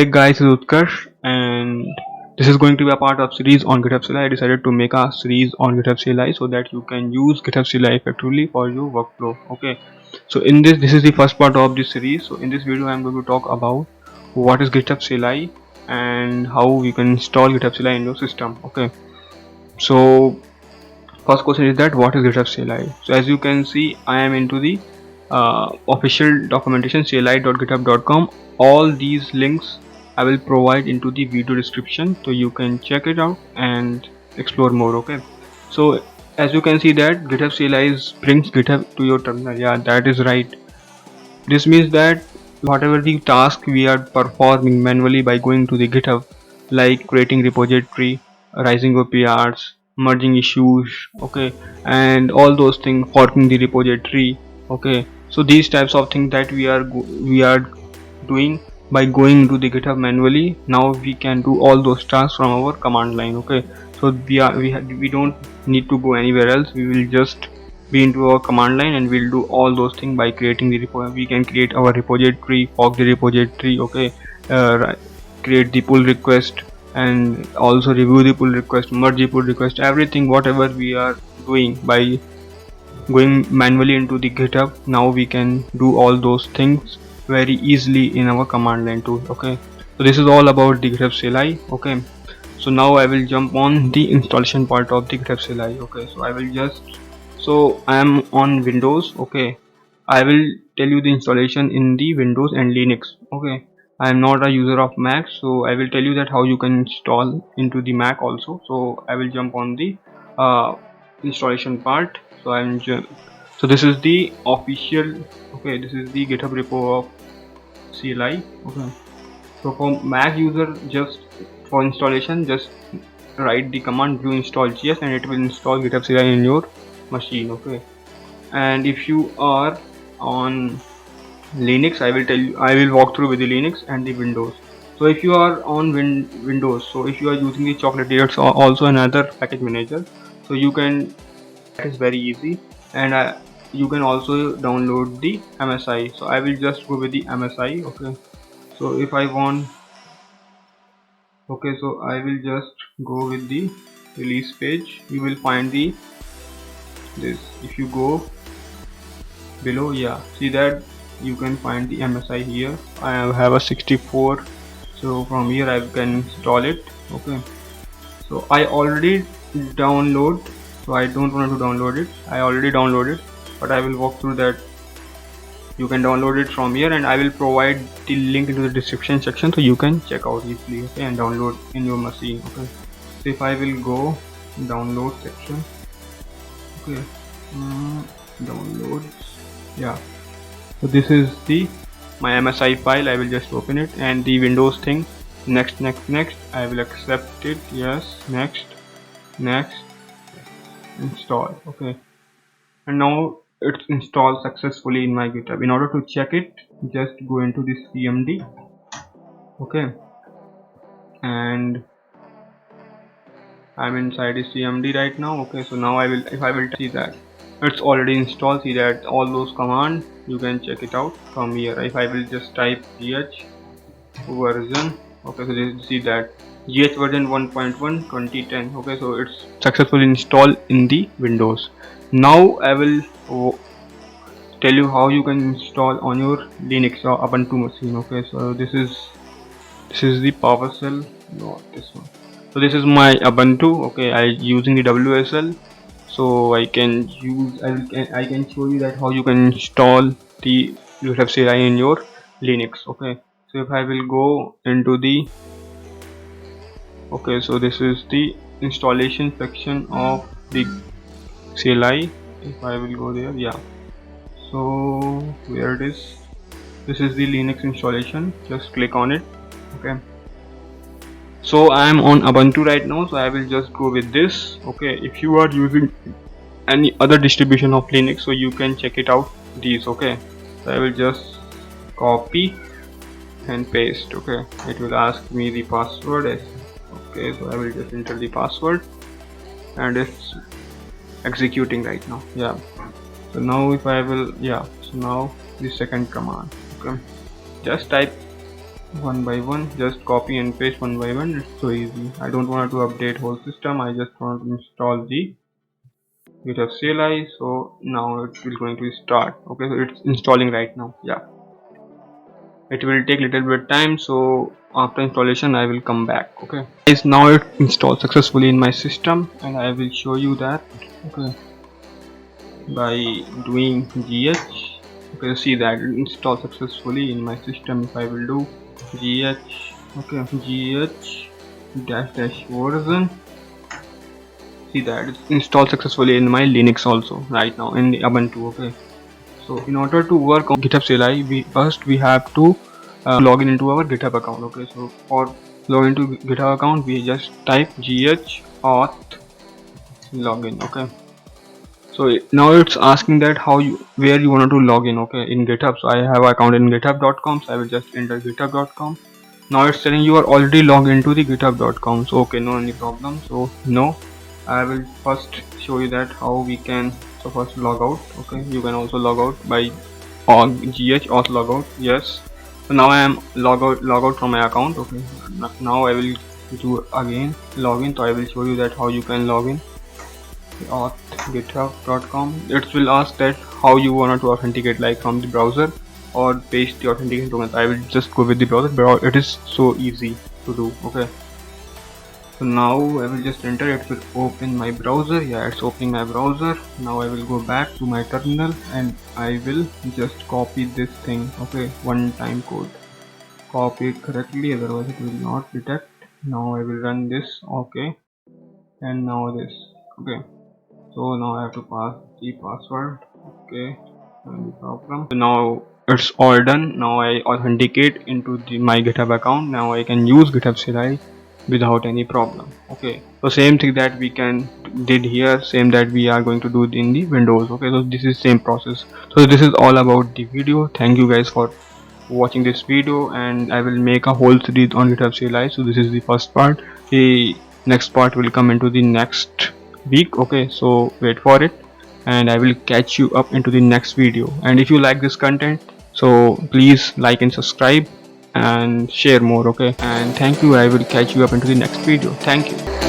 Hey guys, this is Utkarsh and this is going to be a part of series on GitHub CLI. I decided to make a series on GitHub CLI so that you can use GitHub CLI effectively for your workflow. Okay, so in this is the first part of this series. So in this video I'm going to talk about what is GitHub CLI and how you can install GitHub CLI in your system. Okay, so first question is that what is GitHub CLI? So as you can see, I am into the official documentation cli.github.com. All these links I will provide into the video description so you can check it out and explore more. Okay, so as you can see that GitHub CLI brings GitHub to your terminal. Yeah, that is right. This means that whatever the task we are performing manually by going to the GitHub, like creating repository, raising OPRs, merging issues, okay, and all those things, forking the repository, okay. So these types of things that we are doing by going to the GitHub manually, now we can do all those tasks from our command line, okay. So we don't need to go anywhere else. We will just be into our command line and we'll do all those things by creating the repo. We can create our repository, fork the repository, okay, create the pull request and also review the pull request, merge the pull request, everything whatever we are doing by going manually into the GitHub. Now we can do all those things very easily in our command line tool. Okay, so this is all about the GitHub CLI. Okay, so now I will jump on the installation part of the GitHub CLI. Okay, so I am on Windows. Okay, I will tell you the installation in the Windows and Linux. Okay, I am not a user of Mac, so I will tell you that how you can install into the Mac also. So I will jump on the installation part. So so this is the official. Okay, this is the GitHub repo of CLI. Okay, so for Mac user, just for installation, just write the command view install gs and it will install GitHub CLI in your machine. Okay, and if you are on Linux, I will walk through with the Linux and the Windows. So if you are on Windows, so if you are using the Chocolatier, it's also another package manager, so you can, that is very easy, and you can also download the MSI. So I will just go with the MSI. Okay, so if I want, okay, so I will just go with the release page. You will find this. If you go below, yeah, see that you can find the MSI here. I have a 64, so from here I can install it. Okay, so I already download, so I don't want to download it. I already downloaded, but I will walk through that. You can download it from here and I will provide the link into the description section so you can check out easily, okay, and download in your machine. Okay, so if I will go download section, okay, downloads, yeah, so this is the my MSI file. I will just open it, and the Windows thing, next, I will accept it, yes, next, install. Okay, and now it's installed successfully in my GitHub. In order to check it, just go into this CMD. Okay, and I'm inside the CMD right now. Okay, so now if I will see that it's already installed, see that all those commands, you can check it out from here. If I will just type gh version, okay, so you see that gh version 1.1 2010. Okay, so it's successfully installed in the Windows. Now I will tell you how you can install on your Linux or Ubuntu machine. Okay, so this is the PowerShell, not this one. So this is my Ubuntu. Okay, I using the WSL, so I can show you that how you can install the GitHub CLI in your Linux. Okay, so if I will go into the, okay, so this is the installation section of the CLI. If I will go there, yeah, so where it is, this is the Linux installation, just click on it. Okay, so I am on Ubuntu right now, so I will just go with this. Okay, if you are using any other distribution of Linux, so you can check it out these. Okay, so I will just copy and paste. Okay, it will ask me the password. Okay, so I will just enter the password and it's executing right now. Yeah, so now if I will, yeah, so now the second command. Okay, just type one by one, just copy and paste one by one. It's so easy. I don't want to update whole system, I just want to install the GitHub CLI. So now it will going to start. Okay, so it's installing right now. Yeah, it will take little bit time, so after installation I will come back. Okay guys, now it installed successfully in my system, and I will show you that. Okay, by doing gh, okay, see that it installed successfully in my system. If I will do gh, okay, gh dash version, see that it's installed successfully in my Linux also right now in the Ubuntu. Okay, so in order to work on GitHub CLI, we have to log in into our GitHub account. Okay, so for log into GitHub account, we just type gh auth login. Okay, so now it's asking that where you want to log in. Okay, in GitHub. So I have an account in github.com, so I will just enter github.com. Now it's telling you are already logged into the github.com. So okay, no any problem. So no, I will first show you that how we can. So first log out. Okay, you can also log out by gh auth logout. Yes, so now I am log out from my account. Okay, now I will do again login. So I will show you that how you can log in auth github.com. It will ask that how you want to authenticate, like from the browser or paste the authentication tokens. I will just go with the browser, but it is so easy to do. Okay, so now I will just enter. It will open my browser. Yeah, it's opening my browser. Now I will go back to my terminal and I will just copy this thing. Okay, one time code, copy it correctly, otherwise it will not detect. Now I will run this. Okay, and now this. Okay, so now I have to pass the password. Okay, no problem. So now it's all done. Now I authenticate into my GitHub account. Now I can use GitHub CLI without any problem. Okay, so same thing that we did here, same that we are going to do in the Windows. Okay, so this is same process. So this is all about the video. Thank you guys for watching this video, and I will make a whole series on GitHub CLI. So this is the first part. The next part will come into the next week. Okay, so wait for it, and I will catch you up into the next video. And if you like this content, so please like and subscribe and share more. Okay, and thank you. I will catch you up into the next video. Thank you.